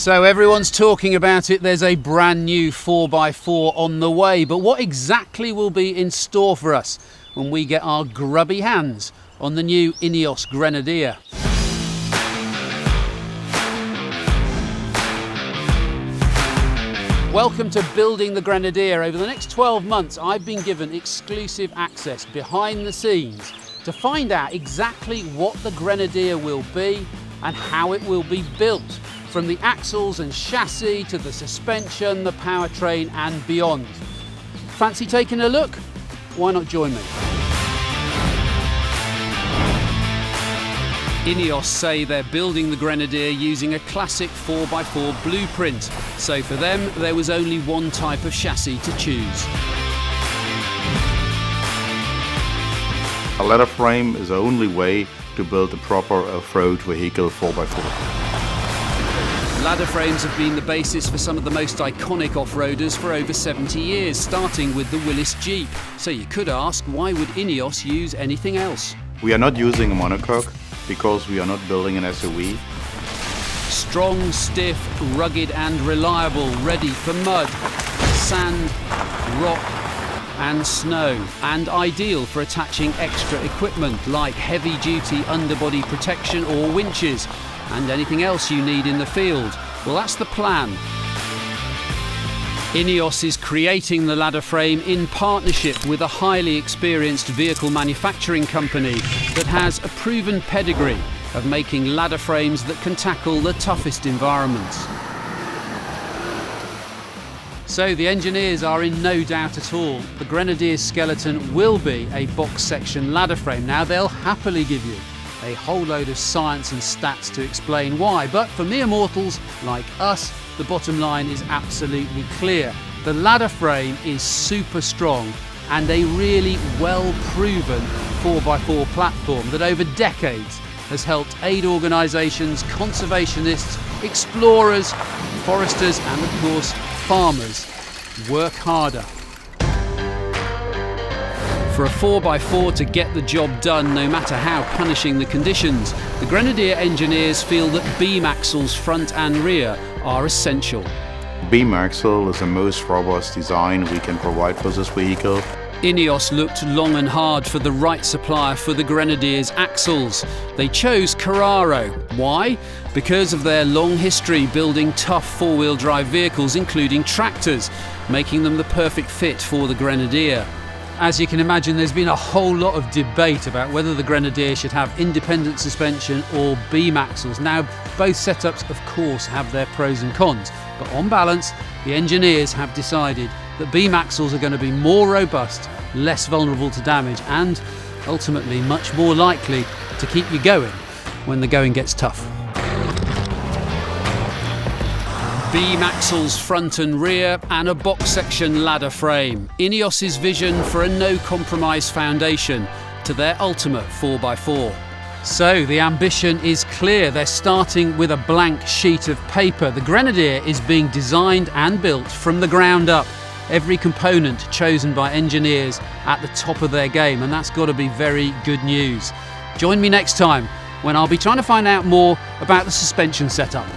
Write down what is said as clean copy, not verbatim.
So everyone's talking about it. There's a brand new 4x4 on the way, but what exactly will be in store for us when we get our grubby hands on the new INEOS Grenadier? Welcome to Building the Grenadier. Over the next 12 months, I've been given exclusive access behind the scenes to find out exactly what the Grenadier will be and how it will be built, from the axles and chassis to the suspension, the powertrain and beyond. Fancy taking a look? Why not join me? INEOS say they're building the Grenadier using a classic 4x4 blueprint, so for them there was only one type of chassis to choose. A ladder frame is the only way to build a proper off-road vehicle 4x4. Ladder frames have been the basis for some of the most iconic off-roaders for over 70 years, starting with the Willys Jeep. So you could ask, why would INEOS use anything else? We are not using a monocoque because we are not building an SUV. Strong, stiff, rugged and reliable, ready for mud, sand, rock and snow, and ideal for attaching extra equipment like heavy-duty underbody protection or winches, and anything else you need in the field. Well, that's the plan. INEOS is creating the ladder frame in partnership with a highly experienced vehicle manufacturing company that has a proven pedigree of making ladder frames that can tackle the toughest environments. So the engineers are in no doubt at all. The Grenadier's skeleton will be a box section ladder frame. Now they'll happily give you a whole load of science and stats to explain why, but for mere mortals like us, the bottom line is absolutely clear. The ladder frame is super strong and a really well-proven 4x4 platform that over decades has helped aid organisations, conservationists, explorers, foresters and of course farmers work harder. For a 4x4 to get the job done, no matter how punishing the conditions, the Grenadier engineers feel that beam axles front and rear are essential. Beam axle is the most robust design we can provide for this vehicle. INEOS looked long and hard for the right supplier for the Grenadier's axles. They chose Carraro. Why? Because of their long history building tough four-wheel drive vehicles, including tractors, making them the perfect fit for the Grenadier. As you can imagine, there's been a whole lot of debate about whether the Grenadier should have independent suspension or beam axles. Now, both setups, of course, have their pros and cons, but on balance, the engineers have decided that beam axles are going to be more robust, less vulnerable to damage, and ultimately much more likely to keep you going when the going gets tough. Beam axles front and rear and a box section ladder frame. INEOS's vision for a no-compromise foundation to their ultimate 4x4. So the ambition is clear. They're starting with a blank sheet of paper. The Grenadier is being designed and built from the ground up. Every component chosen by engineers at the top of their game, and that's got to be very good news. Join me next time when I'll be trying to find out more about the suspension setup.